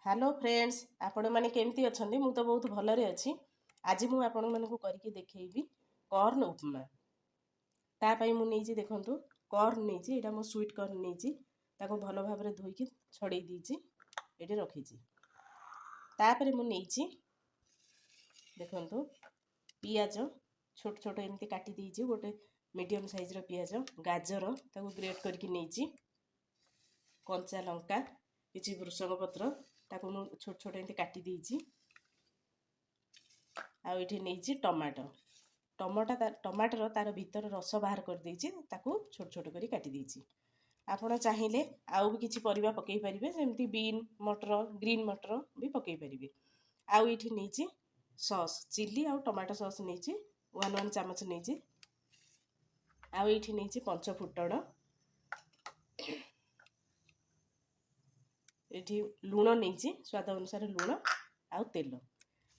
Hello friends आपण मैंने केमती अच्छा मु तो बहुत भलरे अच्छी। आज मुझे आपण मानक करके देखी कॉर्न उपमा। तापाई मुझे देखूँ कॉर्न नहीं यहाँ मो स्वीट कॉर्न नहीं भल भाव धोईकी छड़े देती ये रखी। मुझे देखु पियाज छोट छोट एमती काटी देती गोटे मीडियम साइज पियाज गाजर ग्रेट करके नहीं कंचा लंका किसी भृषंग पत्र ताको छोट छोट एमती काटी देती आठी नहीं टमाटो टमाटर तार भीतर रस बाहर कर देती छोट छोट कर काटी देती। आपण चाहिए आउ भी किसी परिबा पकई पारिबे जेमती बीन मटर ग्रीन मटर भी पकई पारिबे। आउ ये नहीं सॉस चिली आउ टमाटो सॉस नहीं 1 चामच नहीं आउ ये नहीं पंच फुटण ये लुण नहीं स्वाद अनुसार लुण आउ तेल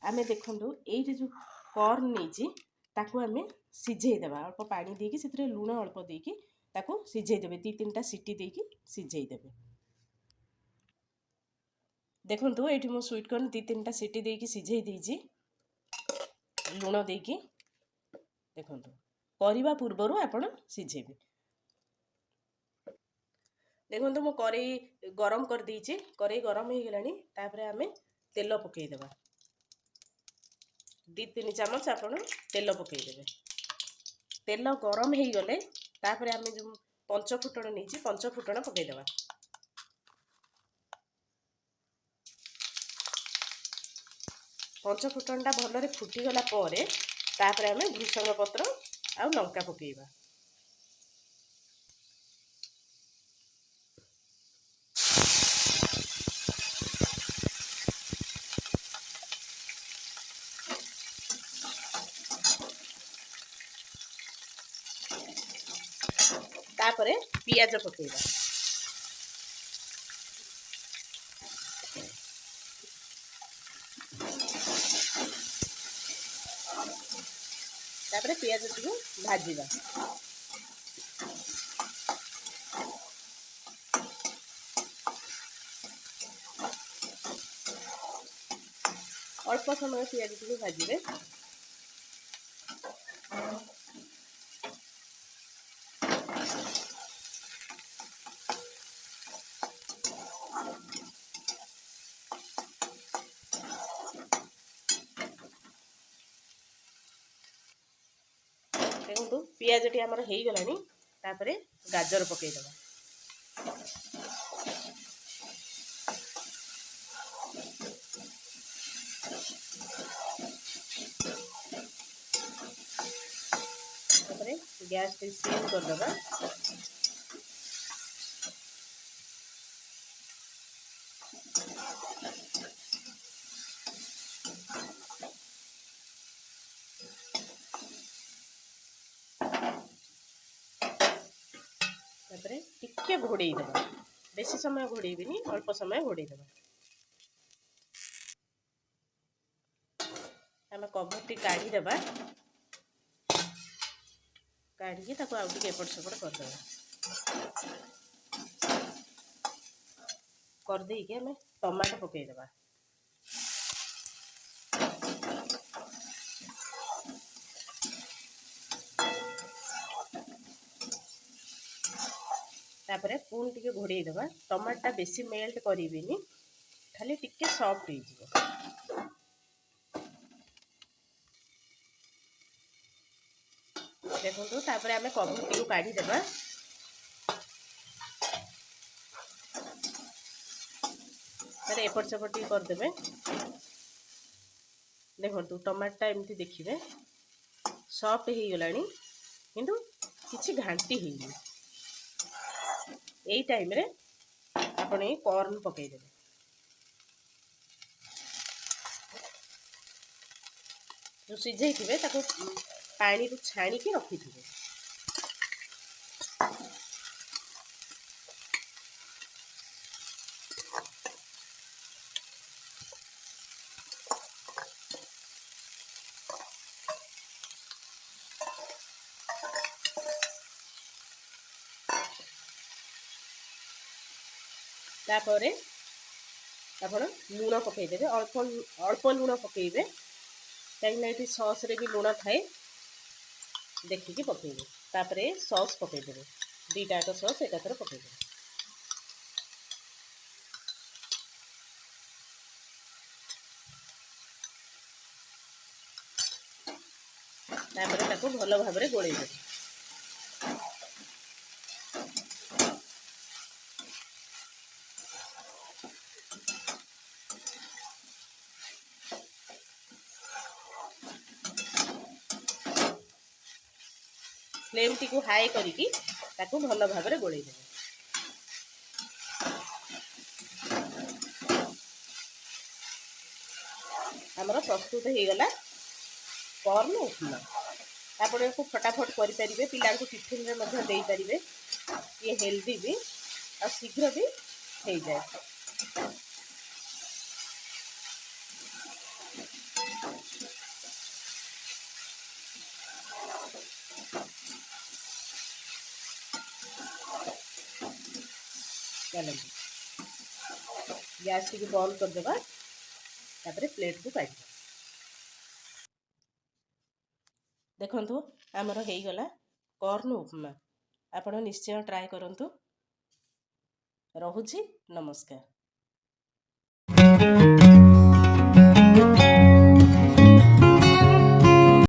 आमे देखु ये जो कॉर्न नहीं ताकू आमे सिझेदेवा अल्प पानी देकी से लुण अल्प देकी ताकू सिझेदेवे 2-3टा सीटी देकी सिझेदेवे। देखो ये मो स्वीट कॉर्न 2-3टा सीटी देकी सिझे देजी लुण देकी देखो परिवा पूर्वर आपण सिझेबे। देखो मो कड़ई गरम कर देछि कड़ई गरम हो गलानी तापरे आमे तेल पकईदेवा 2-3 चामच आपण तेल पकईदेवे। तेल गरम हो गले तापरे आमे जो पंच फुटण नहीं पंच फुटण पकईदेवा। पंच फुटणटा भलरे फुटीगला परे तापरे आमे भृषंग पत्र आउ लंका पकईबा। तापरे पियाज पकईबा। तापरे पियाज को भाजीबा। अल्प समय पियाज को भाजीबे। देखो पियाज टी आमर हो गलानी तापरे गाजर पकईदेवा। तापरे गैस टी सिम करदेवा। तापरे टिके घोड़े देवा बेसी समय घोड़ेबिनी अल्प समय घोड़े देवा। आम कभरटी काढ़ी देवा काढ़ी ताको आउ टिके एपट सेपट कर देकी आम टमाटो पकईदेवा। तापरे पुणी टिके घोड़े देवा। टमाटा बेसी मेल्ट करिबिनी खाली टिके सॉफ्ट हो जिवो। देखो तापरे आमे कभरटी को काढ़ी देवा। तारे एपट सेपट करदेवे। देखो टमाटा एमती देखिए सॉफ्ट हो गलानी किंतु किछि घांटी है। यही टाइम रे आपण ये कॉर्न पकईदेवे। जो सिझे थे पानी को छाणिकी रखी थे। तापरे ଆପଣ ଲୁଣ ପକାଇଦେବେ, ଅଳ୍ପ ଅଳ୍ପ ଲୁଣ ପକାଇବେ, କାହିଁକିନା ଏଠି ସସ୍ରେ ବି ଲୁଣ ଥାଏ, ଦେଖିକି ପକାଇବେ। ତାପରେ ସସ୍ ପକାଇଦେବେ, ଦୁଇଟା ଯାକ ସସ୍ ଏକାଥରେ ପକାଇଦେବେ। ତାପରେ ତାକୁ ଭଲ ଭାବରେ ଗୋଳେଇଦେବେ। ଫ୍ଲେମ୍ଟିକୁ ହାଇ କରିକି ତାକୁ ଭଲ ଭାବରେ ଗୋଳେଇଦେବେ। ଆମର ପ୍ରସ୍ତୁତ ହେଇଗଲା କର୍ନ ଉପମା। ଆପଣ ଏହାକୁ ଫଟାଫଟ କରିପାରିବେ, ପିଲାଙ୍କୁ ଟିଫିନରେ ମଧ୍ୟ ଦେଇପାରିବେ। ଇଏ ହେଲ୍ଦି ବି ଆଉ ଶୀଘ୍ର ବି ହେଇଯାଏ। ଚାଲନ୍ତୁ ଗ୍ୟାସ୍ ଟିକେ ବନ୍ଦ କରିଦେବା, ତାପରେ ପ୍ଲେଟ୍କୁ କାଢ଼ିବା। ଦେଖନ୍ତୁ ଆମର ହେଇଗଲା କର୍ନ ଉପମା। ଆପଣ ନିଶ୍ଚୟ ଟ୍ରାଏ କରନ୍ତୁ। ରହୁଛି, ନମସ୍କାର।